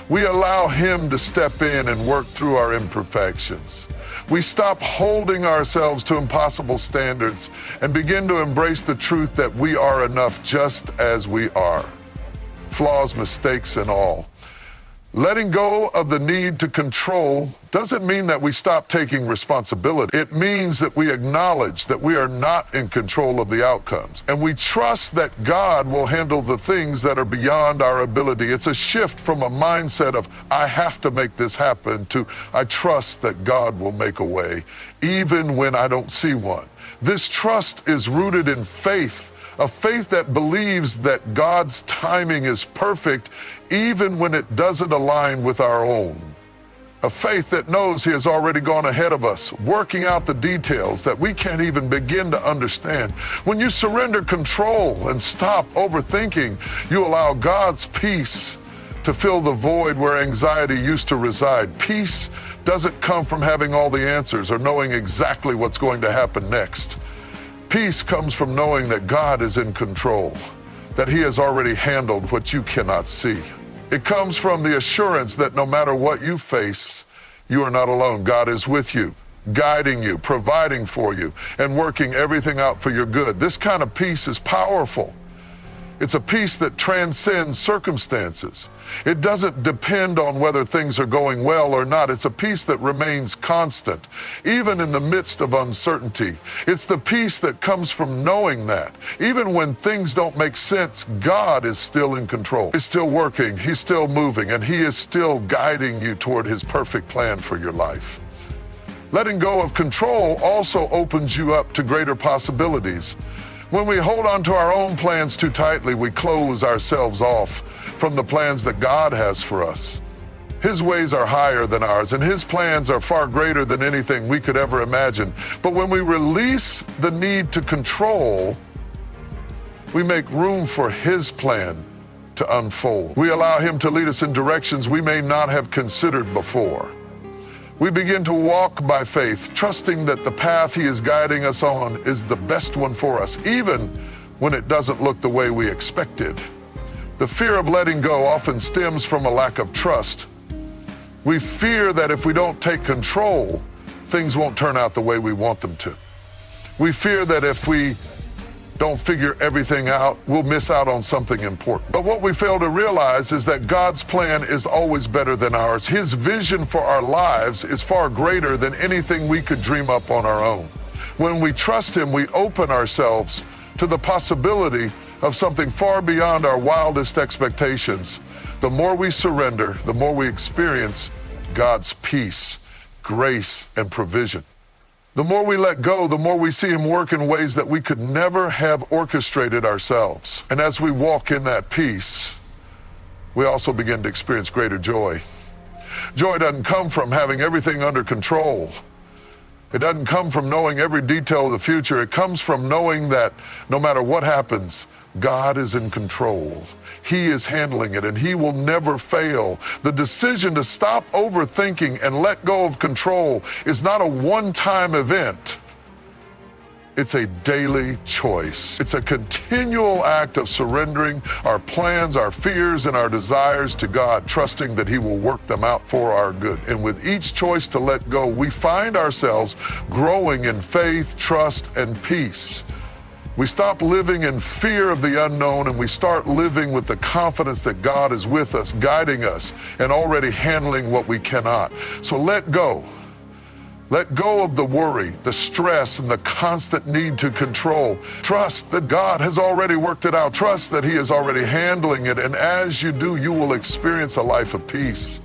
We allow him to step in and work through our imperfections. We stop holding ourselves to impossible standards and begin to embrace the truth that we are enough just as we are. Flaws, mistakes, and all. Letting go of the need to control doesn't mean that we stop taking responsibility. It means that we acknowledge that we are not in control of the outcomes, and we trust that God will handle the things that are beyond our ability. It's a shift from a mindset of, I have to make this happen, to I trust that God will make a way, even when I don't see one. This trust is rooted in faith, a faith that believes that God's timing is perfect even when it doesn't align with our own. A faith that knows He has already gone ahead of us, working out the details that we can't even begin to understand. When you surrender control and stop overthinking, you allow God's peace to fill the void where anxiety used to reside. Peace doesn't come from having all the answers or knowing exactly what's going to happen next. Peace comes from knowing that God is in control, that He has already handled what you cannot see. It comes from the assurance that no matter what you face, you are not alone. God is with you, guiding you, providing for you, and working everything out for your good. This kind of peace is powerful. It's a peace that transcends circumstances. It doesn't depend on whether things are going well or not. It's a peace that remains constant, even in the midst of uncertainty. It's the peace that comes from knowing that, even when things don't make sense, God is still in control. He's still working, He's still moving, and He is still guiding you toward His perfect plan for your life. Letting go of control also opens you up to greater possibilities. When we hold on to our own plans too tightly, we close ourselves off from the plans that God has for us. His ways are higher than ours, and His plans are far greater than anything we could ever imagine. But when we release the need to control, we make room for His plan to unfold. We allow Him to lead us in directions we may not have considered before. We begin to walk by faith, trusting that the path He is guiding us on is the best one for us, even when it doesn't look the way we expected. The fear of letting go often stems from a lack of trust. We fear that if we don't take control, things won't turn out the way we want them to. We fear that if we don't figure everything out, we'll miss out on something important. But what we fail to realize is that God's plan is always better than ours. His vision for our lives is far greater than anything we could dream up on our own. When we trust Him, we open ourselves to the possibility of something far beyond our wildest expectations. The more we surrender, the more we experience God's peace, grace, and provision. The more we let go, the more we see Him work in ways that we could never have orchestrated ourselves. And as we walk in that peace, we also begin to experience greater joy. Joy doesn't come from having everything under control. It doesn't come from knowing every detail of the future. It comes from knowing that no matter what happens, God is in control. He is handling it, and He will never fail. The decision to stop overthinking and let go of control is not a one-time event. It's a daily choice. It's a continual act of surrendering our plans, our fears, and our desires to God, trusting that He will work them out for our good. And with each choice to let go, we find ourselves growing in faith, trust, and peace. We stop living in fear of the unknown, and we start living with the confidence that God is with us, guiding us, and already handling what we cannot. So let go. Let go of the worry, the stress, and the constant need to control. Trust that God has already worked it out. Trust that He is already handling it. And as you do, you will experience a life of peace,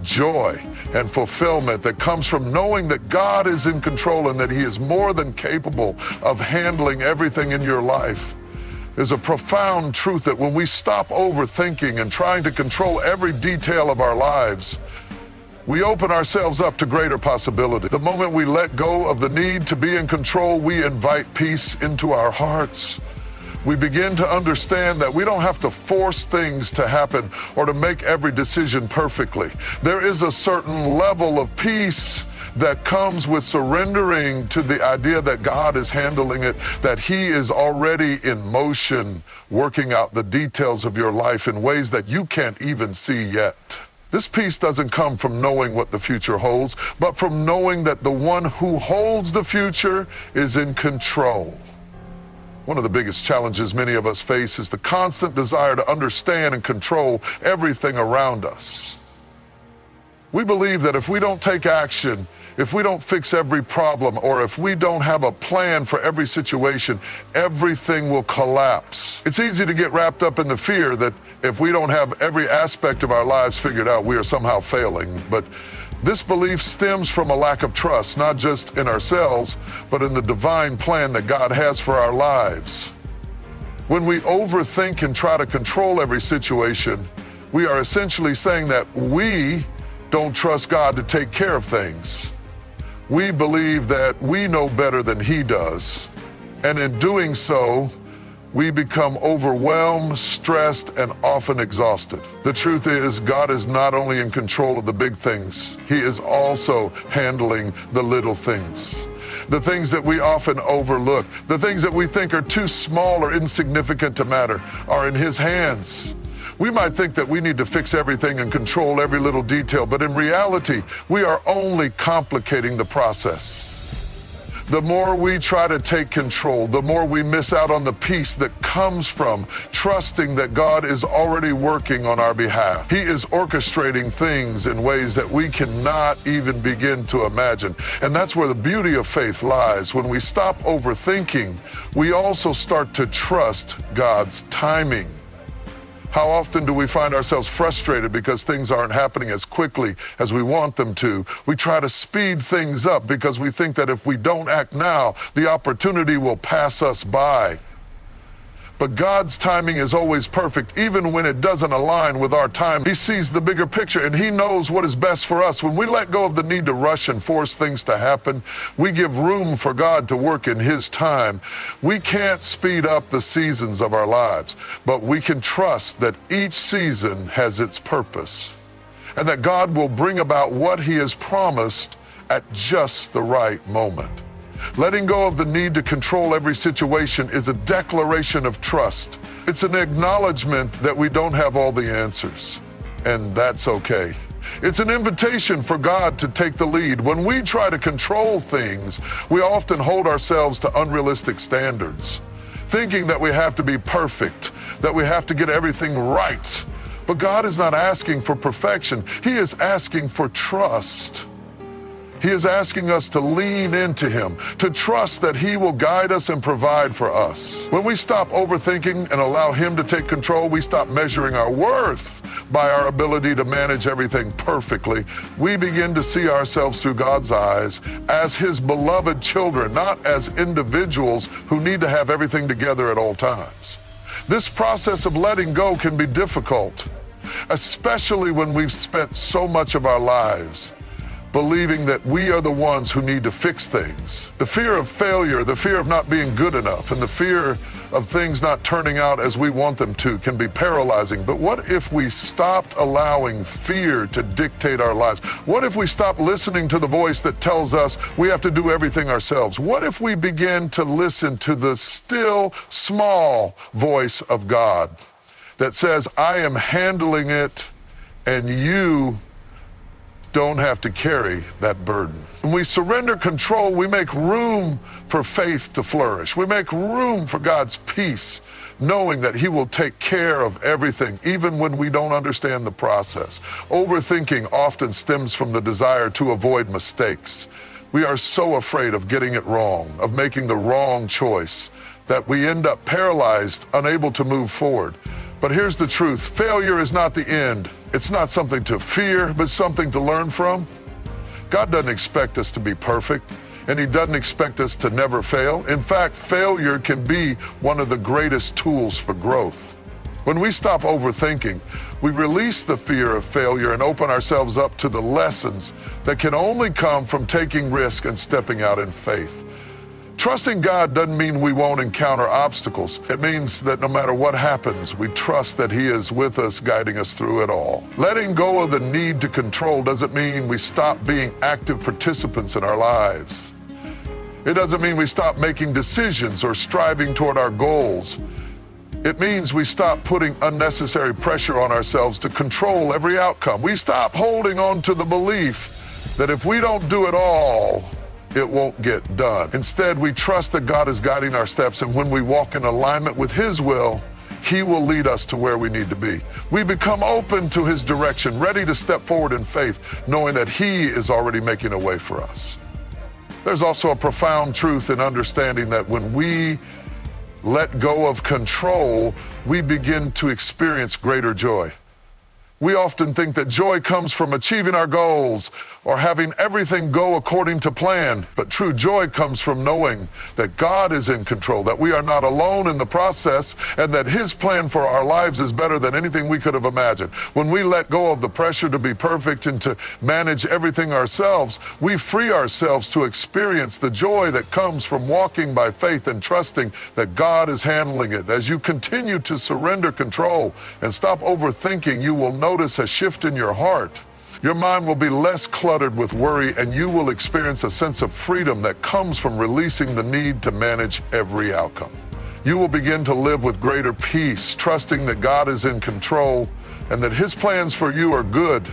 joy, and fulfillment that comes from knowing that God is in control and that He is more than capable of handling everything in your life. There's a profound truth that when we stop overthinking and trying to control every detail of our lives, we open ourselves up to greater possibility. The moment we let go of the need to be in control, we invite peace into our hearts. We begin to understand that we don't have to force things to happen or to make every decision perfectly. There is a certain level of peace that comes with surrendering to the idea that God is handling it, that He is already in motion, working out the details of your life in ways that you can't even see yet. This peace doesn't come from knowing what the future holds, but from knowing that the one who holds the future is in control. One of the biggest challenges many of us face is the constant desire to understand and control everything around us. We believe that if we don't take action, if we don't fix every problem, or if we don't have a plan for every situation, everything will collapse. It's easy to get wrapped up in the fear that if we don't have every aspect of our lives figured out, we are somehow failing. But This belief stems from a lack of trust, not just in ourselves, but in the divine plan that God has for our lives. When we overthink and try to control every situation, we are essentially saying that we don't trust God to take care of things. We believe that we know better than He does. And in doing so, we become overwhelmed, stressed, and often exhausted. The truth is, God is not only in control of the big things, He is also handling the little things. The things that we often overlook, the things that we think are too small or insignificant to matter, are in His hands. We might think that we need to fix everything and control every little detail, but in reality, we are only complicating the process. The more we try to take control, the more we miss out on the peace that comes from trusting that God is already working on our behalf. He is orchestrating things in ways that we cannot even begin to imagine. And that's where the beauty of faith lies. When we stop overthinking, we also start to trust God's timing. How often do we find ourselves frustrated because things aren't happening as quickly as we want them to? We try to speed things up because we think that if we don't act now, the opportunity will pass us by. But God's timing is always perfect, even when it doesn't align with our time. He sees the bigger picture and He knows what is best for us. When we let go of the need to rush and force things to happen, we give room for God to work in His time. We can't speed up the seasons of our lives, but we can trust that each season has its purpose and that God will bring about what He has promised at just the right moment. Letting go of the need to control every situation is a declaration of trust. It's an acknowledgement that we don't have all the answers, and that's okay. It's an invitation for God to take the lead. When we try to control things, we often hold ourselves to unrealistic standards, thinking that we have to be perfect, that we have to get everything right. But God is not asking for perfection. He is asking for trust. He is asking us to lean into Him, to trust that He will guide us and provide for us. When we stop overthinking and allow Him to take control, we stop measuring our worth by our ability to manage everything perfectly. We begin to see ourselves through God's eyes as His beloved children, not as individuals who need to have everything together at all times. This process of letting go can be difficult, especially when we've spent so much of our lives believing that we are the ones who need to fix things. The fear of failure, the fear of not being good enough, and the fear of things not turning out as we want them to can be paralyzing. But what if we stopped allowing fear to dictate our lives? What if we stopped listening to the voice that tells us we have to do everything ourselves? What if we begin to listen to the still, small voice of God that says, I am handling it, and you don't have to carry that burden. When we surrender control, we make room for faith to flourish. We make room for God's peace, knowing that He will take care of everything, even when we don't understand the process. Overthinking often stems from the desire to avoid mistakes. We are so afraid of getting it wrong, of making the wrong choice, that we end up paralyzed, unable to move forward. But here's the truth. Failure is not the end. It's not something to fear, but something to learn from. God doesn't expect us to be perfect, and He doesn't expect us to never fail. In fact, failure can be one of the greatest tools for growth. When we stop overthinking, we release the fear of failure and open ourselves up to the lessons that can only come from taking risk and stepping out in faith. Trusting God doesn't mean we won't encounter obstacles. It means that no matter what happens, we trust that He is with us, guiding us through it all. Letting go of the need to control doesn't mean we stop being active participants in our lives. It doesn't mean we stop making decisions or striving toward our goals. It means we stop putting unnecessary pressure on ourselves to control every outcome. We stop holding on to the belief that if we don't do it all, it won't get done. Instead, we trust that God is guiding our steps, and when we walk in alignment with His will, He will lead us to where we need to be. We become open to His direction, ready to step forward in faith, knowing that He is already making a way for us. There's also a profound truth in understanding that when we let go of control, we begin to experience greater joy. We often think that joy comes from achieving our goals or having everything go according to plan. But true joy comes from knowing that God is in control, that we are not alone in the process, and that His plan for our lives is better than anything we could have imagined. When we let go of the pressure to be perfect and to manage everything ourselves, we free ourselves to experience the joy that comes from walking by faith and trusting that God is handling it. As you continue to surrender control and stop overthinking, you will notice a shift in your heart. Your mind will be less cluttered with worry, and you will experience a sense of freedom that comes from releasing the need to manage every outcome. You will begin to live with greater peace, trusting that God is in control and that His plans for you are good.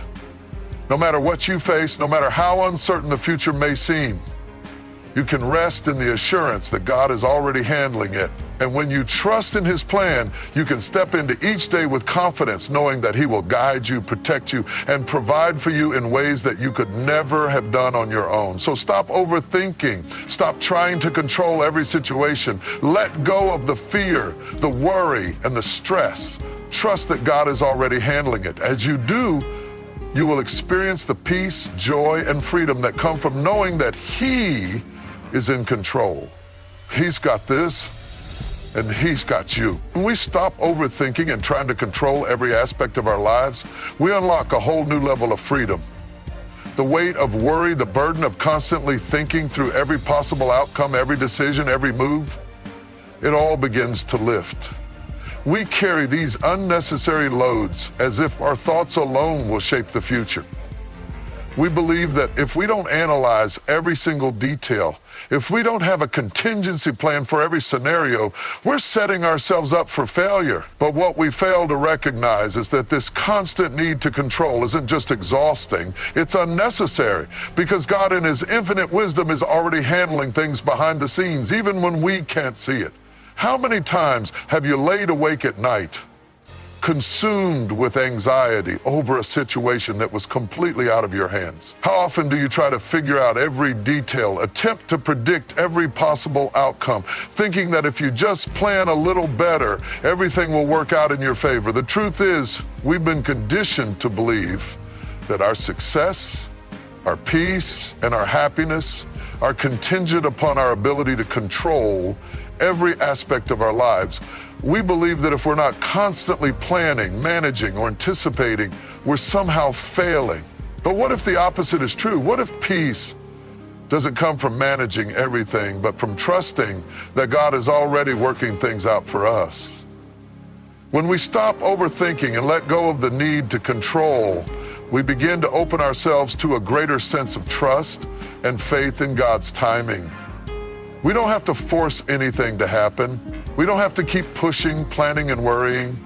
No matter what you face, no matter how uncertain the future may seem, you can rest in the assurance that God is already handling it. And when you trust in His plan, you can step into each day with confidence, knowing that He will guide you, protect you, and provide for you in ways that you could never have done on your own. So stop overthinking. Stop trying to control every situation. Let go of the fear, the worry, and the stress. Trust that God is already handling it. As you do, you will experience the peace, joy, and freedom that come from knowing that He is in control. He's got this, and He's got you. When we stop overthinking and trying to control every aspect of our lives, we unlock a whole new level of freedom. The weight of worry, the burden of constantly thinking through every possible outcome, every decision, every move, it all begins to lift. We carry these unnecessary loads as if our thoughts alone will shape the future. We believe that if we don't analyze every single detail, if we don't have a contingency plan for every scenario, we're setting ourselves up for failure. But what we fail to recognize is that this constant need to control isn't just exhausting, it's unnecessary, because God in His infinite wisdom is already handling things behind the scenes, even when we can't see it. How many times have you laid awake at night, consumed with anxiety over a situation that was completely out of your hands? How often do you try to figure out every detail, attempt to predict every possible outcome, thinking that if you just plan a little better, everything will work out in your favor? The truth is, we've been conditioned to believe that our success, our peace, and our happiness are contingent upon our ability to control every aspect of our lives. We believe that if we're not constantly planning, managing, or anticipating, we're somehow failing. But what if the opposite is true? What if peace doesn't come from managing everything, but from trusting that God is already working things out for us? When we stop overthinking and let go of the need to control, we begin to open ourselves to a greater sense of trust and faith in God's timing. We don't have to force anything to happen. We don't have to keep pushing, planning, and worrying.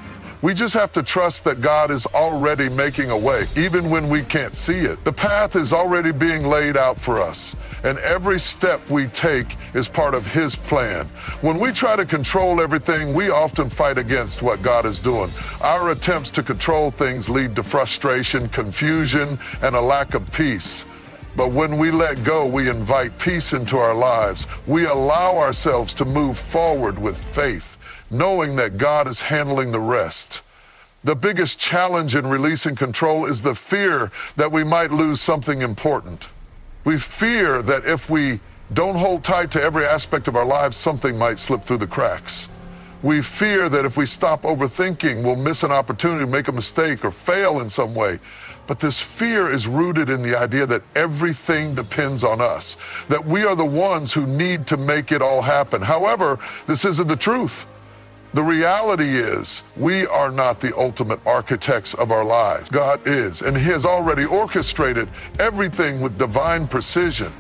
We just have to trust that God is already making a way, even when we can't see it. The path is already being laid out for us, and every step we take is part of His plan. When we try to control everything, we often fight against what God is doing. Our attempts to control things lead to frustration, confusion, and a lack of peace. But when we let go, we invite peace into our lives. We allow ourselves to move forward with faith, knowing that God is handling the rest. The biggest challenge in releasing control is the fear that we might lose something important. We fear that if we don't hold tight to every aspect of our lives, something might slip through the cracks. We fear that if we stop overthinking, we'll miss an opportunity to make a mistake or fail in some way. But this fear is rooted in the idea that everything depends on us, that we are the ones who need to make it all happen. However, this isn't the truth. The reality is, we are not the ultimate architects of our lives. God is, and He has already orchestrated everything with divine precision.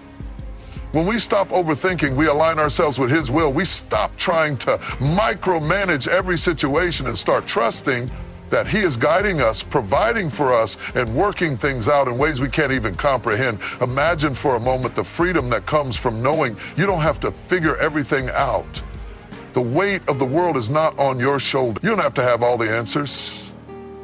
When we stop overthinking, we align ourselves with His will. We stop trying to micromanage every situation and start trusting that He is guiding us, providing for us, and working things out in ways we can't even comprehend. Imagine for a moment the freedom that comes from knowing you don't have to figure everything out. The weight of the world is not on your shoulder. You don't have to have all the answers,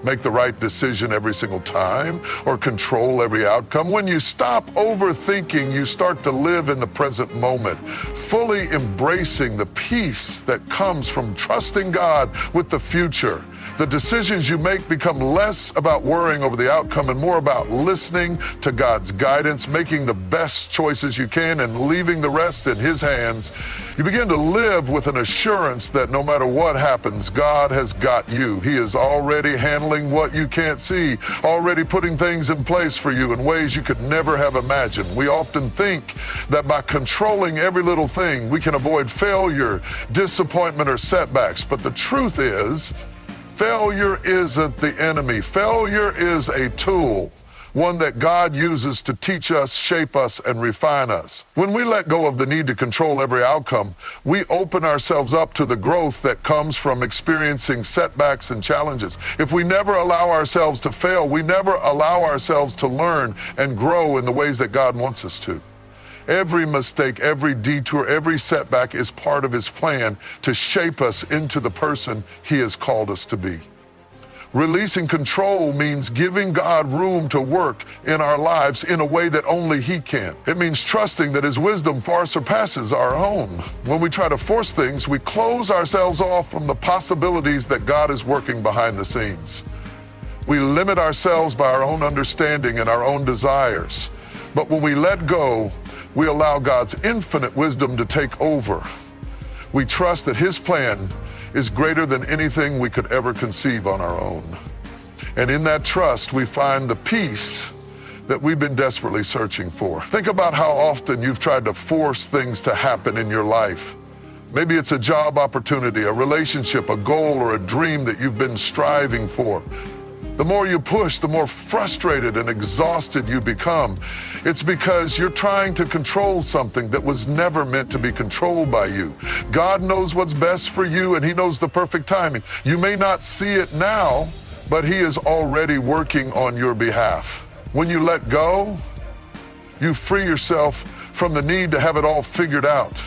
make the right decision every single time, or control every outcome. When you stop overthinking, you start to live in the present moment, fully embracing the peace that comes from trusting God with the future. The decisions you make become less about worrying over the outcome and more about listening to God's guidance, making the best choices you can and leaving the rest in His hands. You begin to live with an assurance that no matter what happens, God has got you. He is already handling what you can't see, already putting things in place for you in ways you could never have imagined. We often think that by controlling every little thing, we can avoid failure, disappointment, or setbacks. But the truth is, failure isn't the enemy. Failure is a tool, one that God uses to teach us, shape us, and refine us. When we let go of the need to control every outcome, we open ourselves up to the growth that comes from experiencing setbacks and challenges. If we never allow ourselves to fail, we never allow ourselves to learn and grow in the ways that God wants us to. Every mistake, every detour, every setback is part of His plan to shape us into the person He has called us to be. Releasing control means giving God room to work in our lives in a way that only He can. It means trusting that His wisdom far surpasses our own. When we try to force things, we close ourselves off from the possibilities that God is working behind the scenes. We limit ourselves by our own understanding and our own desires. But when we let go, we allow God's infinite wisdom to take over. We trust that His plan is greater than anything we could ever conceive on our own. And in that trust, we find the peace that we've been desperately searching for. Think about how often you've tried to force things to happen in your life. Maybe it's a job opportunity, a relationship, a goal, or a dream that you've been striving for. The more you push, the more frustrated and exhausted you become. It's because you're trying to control something that was never meant to be controlled by you. God knows what's best for you, and He knows the perfect timing. You may not see it now, but He is already working on your behalf. When you let go, you free yourself from the need to have it all figured out.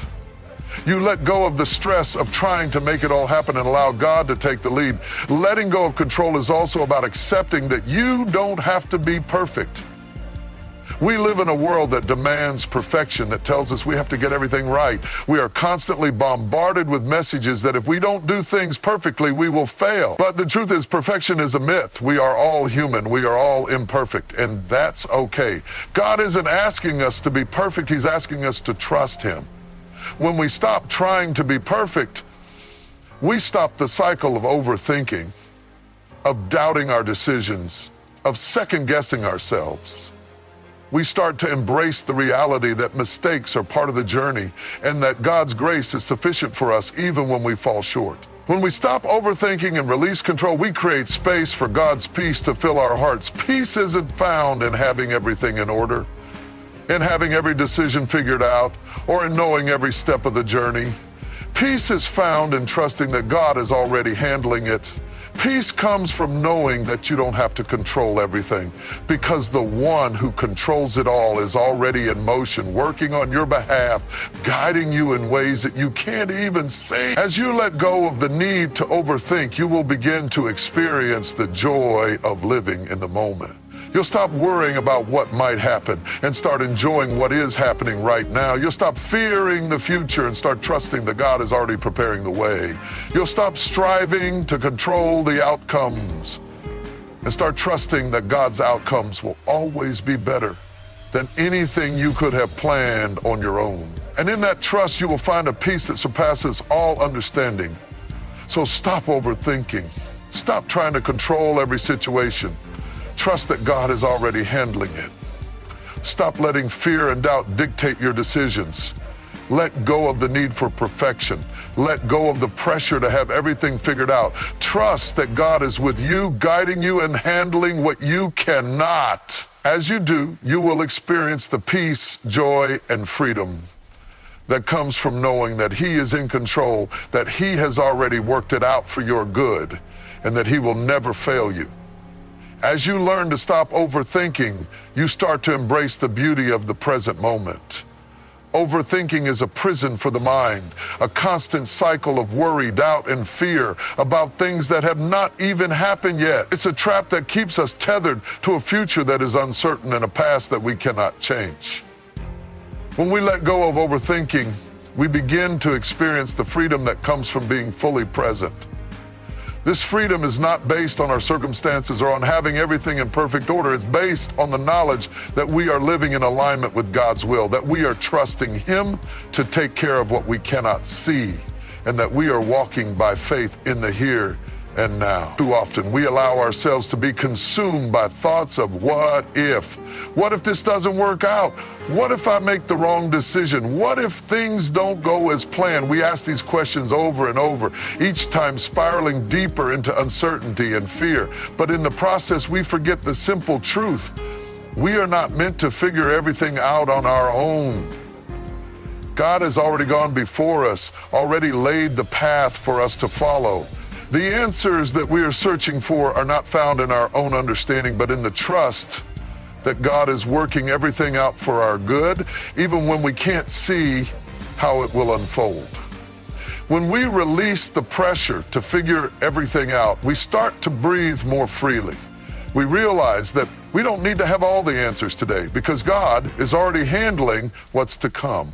You let go of the stress of trying to make it all happen and allow God to take the lead. Letting go of control is also about accepting that you don't have to be perfect. We live in a world that demands perfection, that tells us we have to get everything right. We are constantly bombarded with messages that if we don't do things perfectly, we will fail. But the truth is, perfection is a myth. We are all human. We are all imperfect, and that's okay. God isn't asking us to be perfect. He's asking us to trust Him. When we stop trying to be perfect, we stop the cycle of overthinking, of doubting our decisions, of second-guessing ourselves. We start to embrace the reality that mistakes are part of the journey and that God's grace is sufficient for us even when we fall short. When we stop overthinking and release control, we create space for God's peace to fill our hearts. Peace isn't found in having everything in order, in having every decision figured out, or in knowing every step of the journey. Peace is found in trusting that God is already handling it. Peace comes from knowing that you don't have to control everything, because the one who controls it all is already in motion, working on your behalf, guiding you in ways that you can't even see. As you let go of the need to overthink, you will begin to experience the joy of living in the moment. You'll stop worrying about what might happen and start enjoying what is happening right now. You'll stop fearing the future and start trusting that God is already preparing the way. You'll stop striving to control the outcomes and start trusting that God's outcomes will always be better than anything you could have planned on your own. And in that trust, you will find a peace that surpasses all understanding. So stop overthinking. Stop trying to control every situation. Trust that God is already handling it. Stop letting fear and doubt dictate your decisions. Let go of the need for perfection. Let go of the pressure to have everything figured out. Trust that God is with you, guiding you and handling what you cannot. As you do, you will experience the peace, joy, and freedom that comes from knowing that He is in control, that He has already worked it out for your good, and that He will never fail you. As you learn to stop overthinking, you start to embrace the beauty of the present moment. Overthinking is a prison for the mind, a constant cycle of worry, doubt, and fear about things that have not even happened yet. It's a trap that keeps us tethered to a future that is uncertain and a past that we cannot change. When we let go of overthinking, we begin to experience the freedom that comes from being fully present. This freedom is not based on our circumstances or on having everything in perfect order. It's based on the knowledge that we are living in alignment with God's will, that we are trusting Him to take care of what we cannot see, and that we are walking by faith in the here and now. Too often we allow ourselves to be consumed by thoughts of what if? What if this doesn't work out? What if I make the wrong decision? What if things don't go as planned? We ask these questions over and over, each time spiraling deeper into uncertainty and fear. But in the process, we forget the simple truth. We are not meant to figure everything out on our own. God has already gone before us, already laid the path for us to follow. The answers that we are searching for are not found in our own understanding, but in the trust that God is working everything out for our good, even when we can't see how it will unfold. When we release the pressure to figure everything out, we start to breathe more freely. We realize that we don't need to have all the answers today because God is already handling what's to come.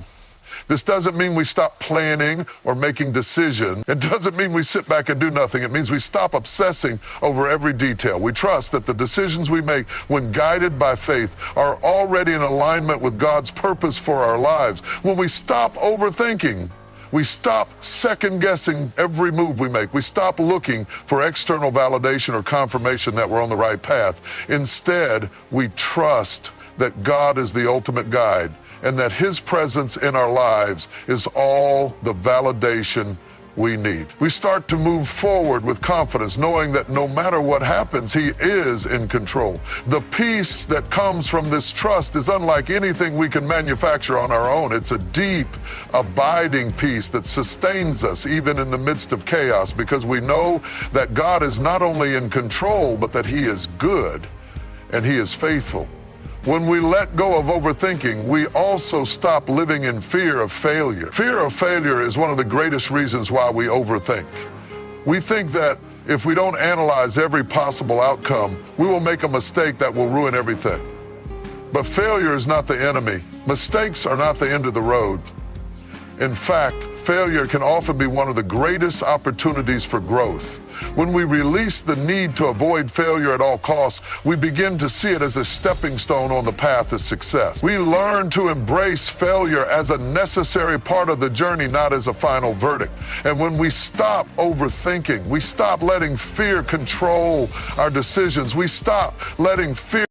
This doesn't mean we stop planning or making decisions. It doesn't mean we sit back and do nothing. It means we stop obsessing over every detail. We trust that the decisions we make when guided by faith are already in alignment with God's purpose for our lives. When we stop overthinking, we stop second-guessing every move we make. We stop looking for external validation or confirmation that we're on the right path. Instead, we trust that God is the ultimate guide and that His presence in our lives is all the validation we need. We start to move forward with confidence, knowing that no matter what happens, He is in control. The peace that comes from this trust is unlike anything we can manufacture on our own. It's a deep, abiding peace that sustains us even in the midst of chaos, because we know that God is not only in control, but that He is good and He is faithful. When we let go of overthinking, we also stop living in fear of failure. Fear of failure is one of the greatest reasons why we overthink. We think that if we don't analyze every possible outcome, we will make a mistake that will ruin everything. But failure is not the enemy. Mistakes are not the end of the road. In fact, failure can often be one of the greatest opportunities for growth. When we release the need to avoid failure at all costs, we begin to see it as a stepping stone on the path to success. We learn to embrace failure as a necessary part of the journey, not as a final verdict. And when we stop overthinking, we stop letting fear control our decisions. We stop letting fear